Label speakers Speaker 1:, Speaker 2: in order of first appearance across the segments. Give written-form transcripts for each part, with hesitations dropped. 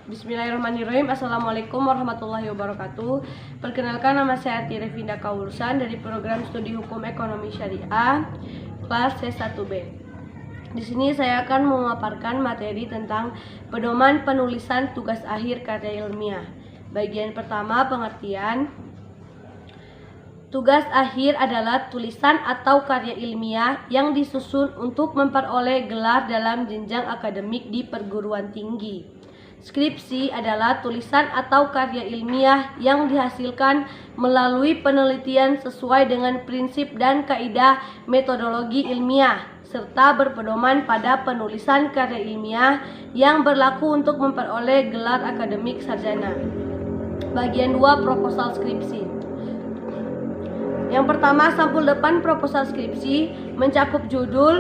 Speaker 1: Bismillahirrahmanirrahim. Assalamualaikum warahmatullahi wabarakatuh. Perkenalkan, nama saya Ati Revinda Kaulusan dari program studi hukum ekonomi syariah kelas C1B. Di sini saya akan memaparkan materi tentang pedoman penulisan tugas akhir karya ilmiah. Bagian pertama, pengertian. Tugas akhir adalah tulisan atau karya ilmiah yang disusun untuk memperoleh gelar dalam jenjang akademik di perguruan tinggi. Skripsi adalah tulisan atau karya ilmiah yang dihasilkan melalui penelitian sesuai dengan prinsip dan kaidah metodologi ilmiah, serta berpedoman pada penulisan karya ilmiah yang berlaku untuk memperoleh gelar akademik sarjana. Bagian 2, proposal skripsi. Yang pertama, sampul depan proposal skripsi mencakup judul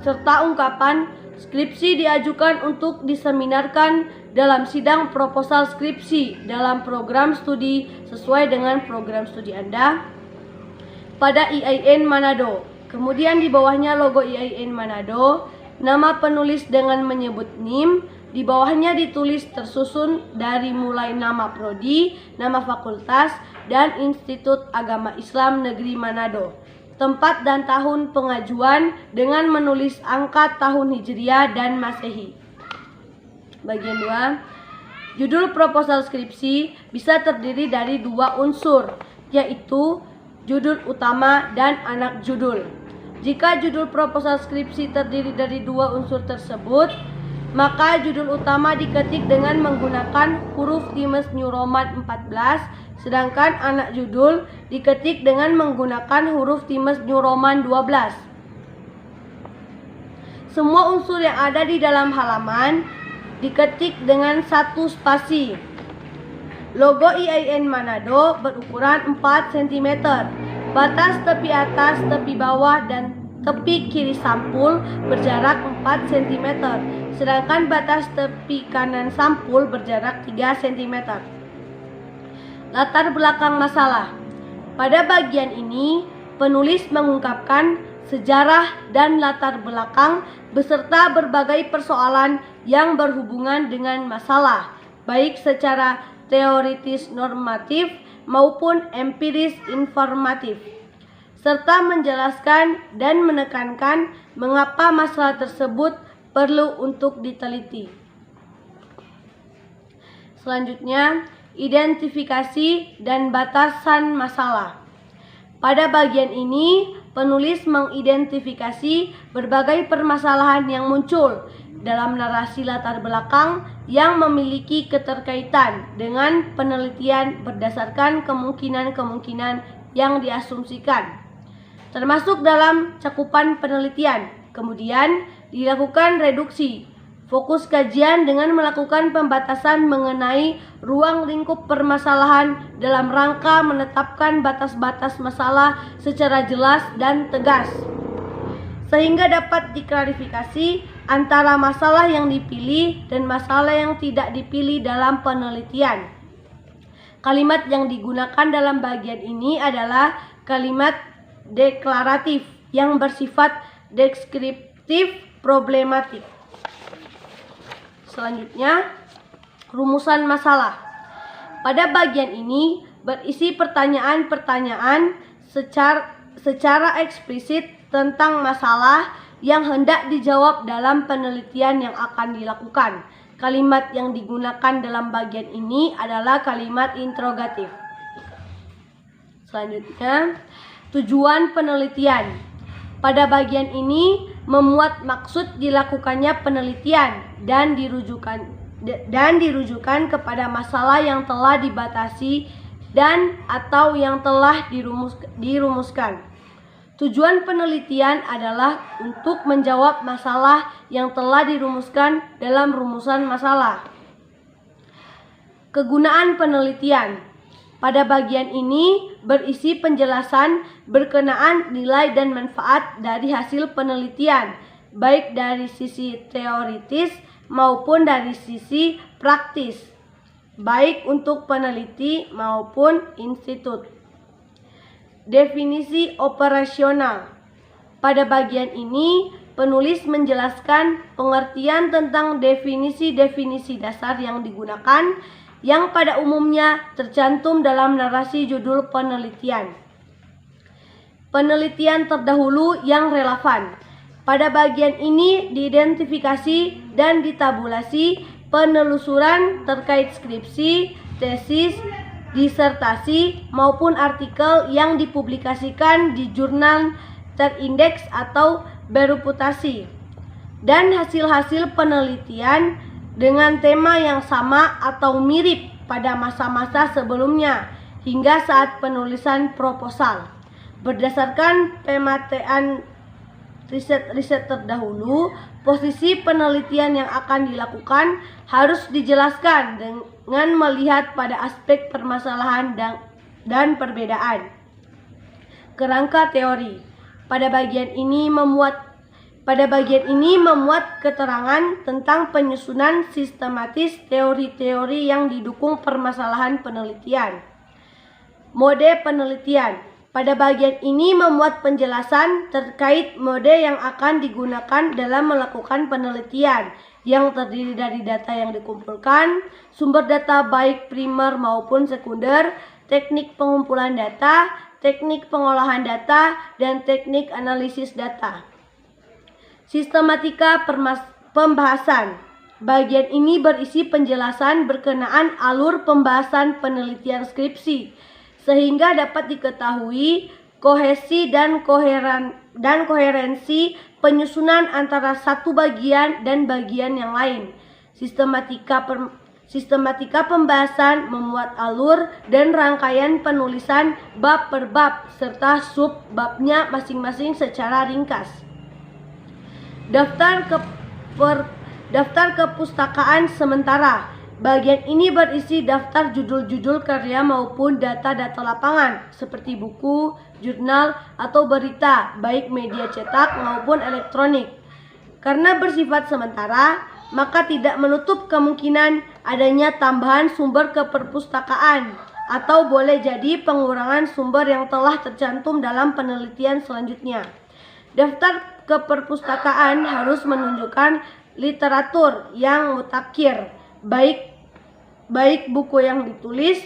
Speaker 1: serta ungkapan skripsi diajukan untuk diseminarkan dalam sidang proposal skripsi dalam program studi sesuai dengan program studi Anda pada IAIN Manado. Kemudian di bawahnya logo IAIN Manado, nama penulis dengan menyebut NIM, di bawahnya ditulis tersusun dari mulai nama prodi, nama fakultas, dan Institut Agama Islam Negeri Manado. Tempat dan tahun pengajuan dengan menulis angka tahun Hijriah dan Masehi. Bagian 2, judul proposal skripsi bisa terdiri dari 2 unsur, yaitu judul utama dan anak judul. Jika judul proposal skripsi terdiri dari 2 unsur tersebut, maka judul utama diketik dengan menggunakan huruf Times New Roman 14, sedangkan anak judul diketik dengan menggunakan huruf Times New Roman 12. Semua unsur yang ada di dalam halaman diketik dengan 1 spasi. Logo IAIN Manado berukuran 4 cm. Batas tepi atas, tepi bawah, dan tepi kiri sampul berjarak 4 cm. Sedangkan batas tepi kanan sampul berjarak 3 cm. Latar belakang masalah. Pada bagian ini, penulis mengungkapkan sejarah dan latar belakang beserta berbagai persoalan yang berhubungan dengan masalah, baik secara teoritis normatif maupun empiris informatif, serta menjelaskan dan menekankan mengapa masalah tersebut perlu untuk diteliti. Selanjutnya, identifikasi dan batasan masalah. Pada bagian ini, penulis mengidentifikasi berbagai permasalahan yang muncul dalam narasi latar belakang yang memiliki keterkaitan dengan penelitian berdasarkan kemungkinan-kemungkinan yang diasumsikan, termasuk dalam cakupan penelitian. Kemudian dilakukan reduksi fokus kajian dengan melakukan pembatasan mengenai ruang lingkup permasalahan dalam rangka menetapkan batas-batas masalah secara jelas dan tegas, sehingga dapat diklarifikasi antara masalah yang dipilih dan masalah yang tidak dipilih dalam penelitian. Kalimat yang digunakan dalam bagian ini adalah kalimat deklaratif yang bersifat deskriptif problematik. Selanjutnya, rumusan masalah. Pada bagian ini berisi pertanyaan-pertanyaan secara eksplisit tentang masalah yang hendak dijawab dalam penelitian yang akan dilakukan. Kalimat yang digunakan dalam bagian ini adalah kalimat interrogatif. Selanjutnya, tujuan penelitian. Pada bagian ini memuat maksud dilakukannya penelitian dan dirujukan kepada masalah yang telah dibatasi dan atau yang telah dirumuskan. Tujuan penelitian adalah untuk menjawab masalah yang telah dirumuskan dalam rumusan masalah. Kegunaan penelitian. Pada bagian ini berisi penjelasan berkenaan nilai dan manfaat dari hasil penelitian, baik dari sisi teoritis maupun dari sisi praktis, baik untuk peneliti maupun institut. Definisi operasional. Pada bagian ini penulis menjelaskan pengertian tentang definisi-definisi dasar yang digunakan yang pada umumnya tercantum dalam narasi judul penelitian. Penelitian terdahulu yang relevan. Pada bagian ini diidentifikasi dan ditabulasi penelusuran terkait skripsi, tesis, disertasi maupun artikel yang dipublikasikan di jurnal terindeks atau bereputasi, dan hasil-hasil penelitian dengan tema yang sama atau mirip pada masa-masa sebelumnya hingga saat penulisan proposal. Berdasarkan pemetaan riset terdahulu, posisi penelitian yang akan dilakukan harus dijelaskan dengan melihat pada aspek permasalahan dan perbedaan. Kerangka teori. Pada bagian ini memuat keterangan tentang penyusunan sistematis teori-teori yang didukung permasalahan penelitian. Mode penelitian. Pada bagian ini memuat penjelasan terkait mode yang akan digunakan dalam melakukan penelitian, yang terdiri dari data yang dikumpulkan, sumber data baik primer maupun sekunder, teknik pengumpulan data, teknik pengolahan data, dan teknik analisis data. Sistematika pembahasan. Bagian ini berisi penjelasan berkenaan alur pembahasan penelitian skripsi, sehingga dapat diketahui kohesi dan koherensi penyusunan antara satu bagian dan bagian yang lain. Sistematika pembahasan memuat alur dan rangkaian penulisan bab per bab serta sub-babnya masing-masing secara ringkas. Daftar kepustakaan sementara. Bagian ini berisi daftar judul-judul karya maupun data-data lapangan seperti buku, jurnal, atau berita, baik media cetak maupun elektronik. Karena bersifat sementara, maka tidak menutup kemungkinan adanya tambahan sumber keperpustakaan atau boleh jadi pengurangan sumber yang telah tercantum dalam penelitian selanjutnya. Daftar keperpustakaan harus menunjukkan literatur yang mutakhir, baik buku yang ditulis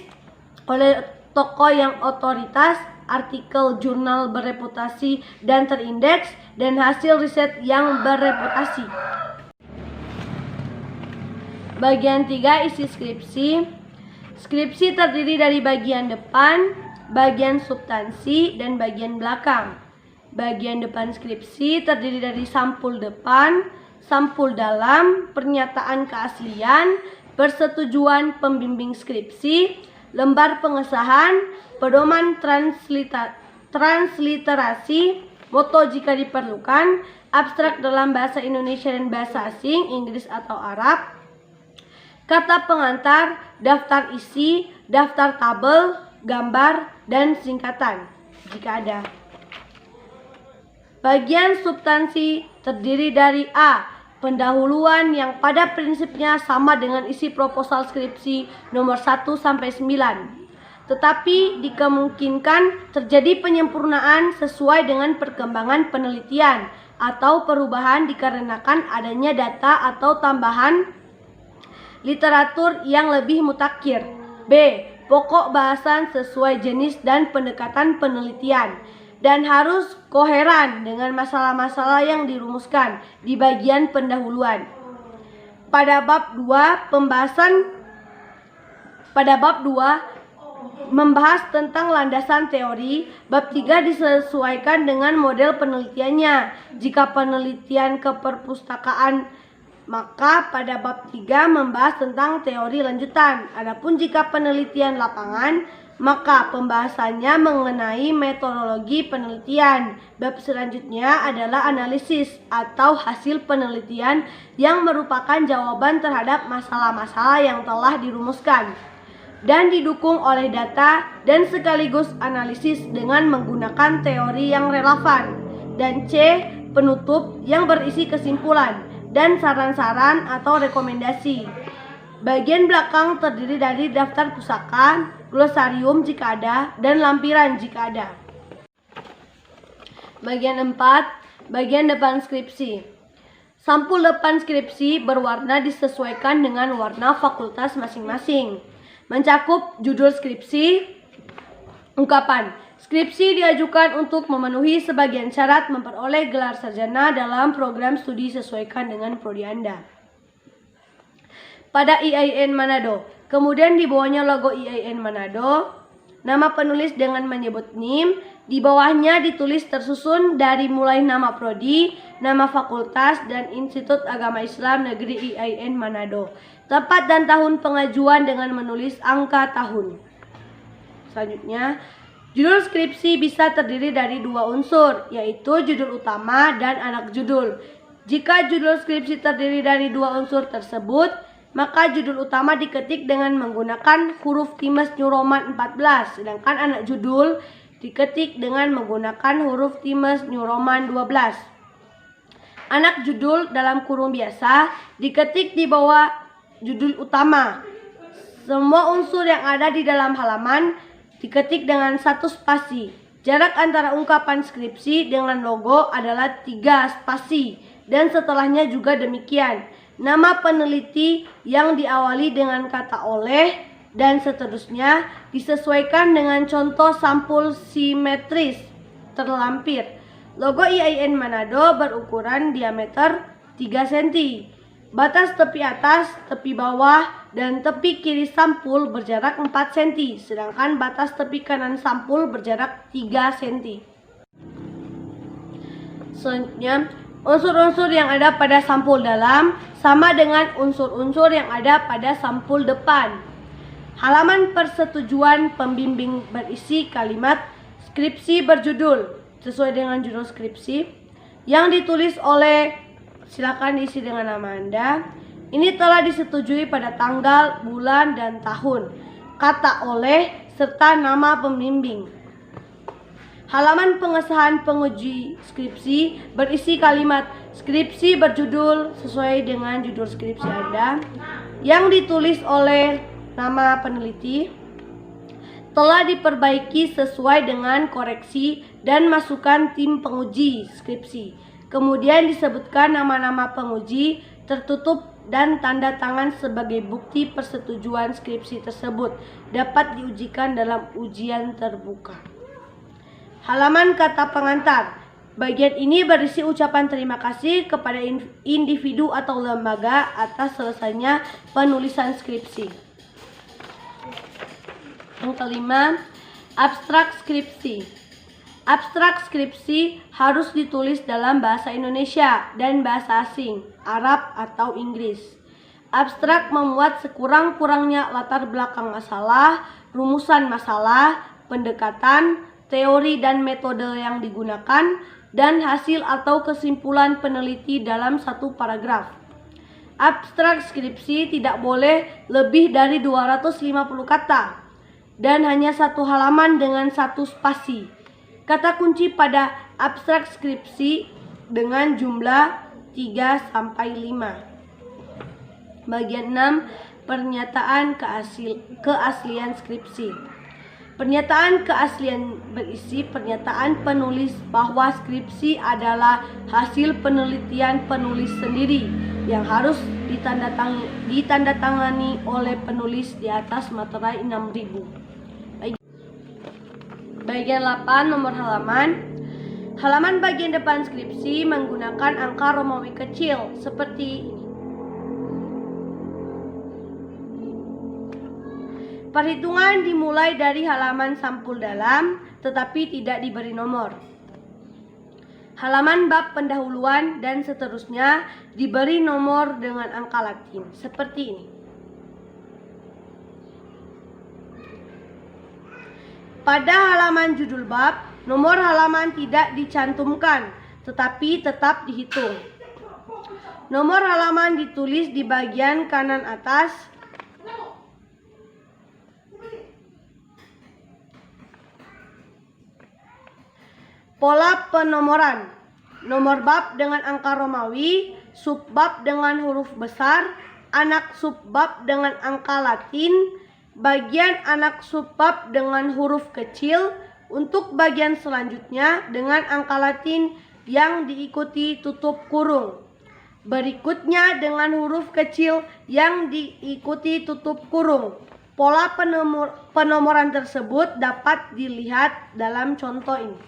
Speaker 1: oleh tokoh yang otoritas, artikel jurnal bereputasi dan terindeks, dan hasil riset yang bereputasi. Bagian 3 isi skripsi. Skripsi terdiri dari bagian depan, bagian substansi, dan bagian belakang. Bagian depan skripsi terdiri dari sampul depan, sampul dalam, pernyataan keaslian, persetujuan pembimbing skripsi, lembar pengesahan, pedoman transliterasi, moto jika diperlukan, abstrak dalam bahasa Indonesia dan bahasa asing, Inggris atau Arab, kata pengantar, daftar isi, daftar tabel, gambar, dan singkatan jika ada. Bagian substansi terdiri dari A. Pendahuluan yang pada prinsipnya sama dengan isi proposal skripsi nomor 1-9. Tetapi dikemungkinkan terjadi penyempurnaan sesuai dengan perkembangan penelitian atau perubahan dikarenakan adanya data atau tambahan literatur yang lebih mutakhir. B. Pokok bahasan sesuai jenis dan pendekatan penelitian, dan harus koheren dengan masalah-masalah yang dirumuskan di bagian pendahuluan. Pada bab 2 membahas tentang landasan teori, bab 3 disesuaikan dengan model penelitiannya. Jika penelitian keperpustakaan, maka pada bab 3 membahas tentang teori lanjutan. Adapun jika penelitian lapangan, maka pembahasannya mengenai metodologi penelitian. Bab selanjutnya adalah analisis atau hasil penelitian yang merupakan jawaban terhadap masalah-masalah yang telah dirumuskan dan didukung oleh data dan sekaligus analisis dengan menggunakan teori yang relevan. Dan C. Penutup yang berisi kesimpulan dan saran-saran atau rekomendasi. Bagian belakang terdiri dari daftar pusaka, glosarium jika ada, dan lampiran jika ada. Bagian 4, Bagian depan skripsi. Sampul depan skripsi berwarna disesuaikan dengan warna fakultas masing-masing. Mencakup judul skripsi, ungkapan. Skripsi diajukan untuk memenuhi sebagian syarat memperoleh gelar sarjana dalam program studi sesuaikan dengan prodi Anda. Pada IAIN Manado, kemudian di bawahnya logo IAIN Manado, nama penulis dengan menyebut NIM, di bawahnya ditulis tersusun dari mulai nama prodi, nama fakultas, dan Institut Agama Islam Negeri IAIN Manado. Tempat dan tahun pengajuan dengan menulis angka tahun. Selanjutnya, judul skripsi bisa terdiri dari dua unsur, yaitu judul utama dan anak judul. Jika judul skripsi terdiri dari dua unsur tersebut, maka judul utama diketik dengan menggunakan huruf Times New Roman 14, sedangkan anak judul diketik dengan menggunakan huruf Times New Roman 12. Anak judul dalam kurung biasa diketik di bawah judul utama. Semua unsur yang ada di dalam halaman diketik dengan satu spasi. Jarak antara ungkapan skripsi dengan logo adalah 3 spasi, dan setelahnya juga demikian. Nama peneliti yang diawali dengan kata oleh dan seterusnya disesuaikan dengan contoh sampul simetris terlampir. Logo IAIN Manado berukuran diameter 3 cm. Batas tepi atas, tepi bawah, dan tepi kiri sampul berjarak 4 cm, sedangkan batas tepi kanan sampul berjarak 3 cm. Selanjutnya, unsur-unsur yang ada pada sampul dalam sama dengan unsur-unsur yang ada pada sampul depan. Halaman persetujuan pembimbing berisi kalimat skripsi berjudul sesuai dengan judul skripsi yang ditulis oleh, silakan diisi dengan nama Anda. Ini telah disetujui pada tanggal, bulan, dan tahun. Kata oleh serta nama pembimbing. Halaman pengesahan penguji skripsi berisi kalimat skripsi berjudul sesuai dengan judul skripsi Anda yang ditulis oleh nama peneliti, telah diperbaiki sesuai dengan koreksi dan masukan tim penguji skripsi. Kemudian disebutkan nama-nama penguji, tertutup dan tanda tangan sebagai bukti persetujuan skripsi tersebut dapat diujikan dalam ujian terbuka. Halaman kata pengantar. Bagian ini berisi ucapan terima kasih kepada individu atau lembaga atas selesainya penulisan skripsi. Yang kelima, abstrak skripsi. Abstrak skripsi harus ditulis dalam bahasa Indonesia dan bahasa asing, Arab atau Inggris. Abstrak memuat sekurang-kurangnya latar belakang masalah, rumusan masalah, pendekatan, teori dan metode yang digunakan, dan hasil atau kesimpulan peneliti dalam satu paragraf. Abstrak skripsi tidak boleh lebih dari 250 kata dan hanya satu halaman dengan satu spasi. Kata kunci pada abstrak skripsi dengan jumlah 3-5. Bagian 6, pernyataan keaslian skripsi. Pernyataan keaslian berisi pernyataan penulis bahwa skripsi adalah hasil penelitian penulis sendiri yang harus ditandatangani oleh penulis di atas materai 6000. Bagian 8, nomor halaman. Halaman bagian depan skripsi menggunakan angka Romawi kecil seperti ini. Perhitungan dimulai dari halaman sampul dalam tetapi tidak diberi nomor. Halaman bab pendahuluan dan seterusnya diberi nomor dengan angka Latin seperti ini. Pada halaman judul bab, nomor halaman tidak dicantumkan, tetapi tetap dihitung. Nomor halaman ditulis di bagian kanan atas. Pola penomoran. Nomor bab dengan angka Romawi, subbab dengan huruf besar, anak subbab dengan angka Latin, bagian anak subbab dengan huruf kecil. Untuk bagian selanjutnya dengan angka Latin yang diikuti tutup kurung. Berikutnya dengan huruf kecil yang diikuti tutup kurung. Pola penomoran tersebut dapat dilihat dalam contoh ini.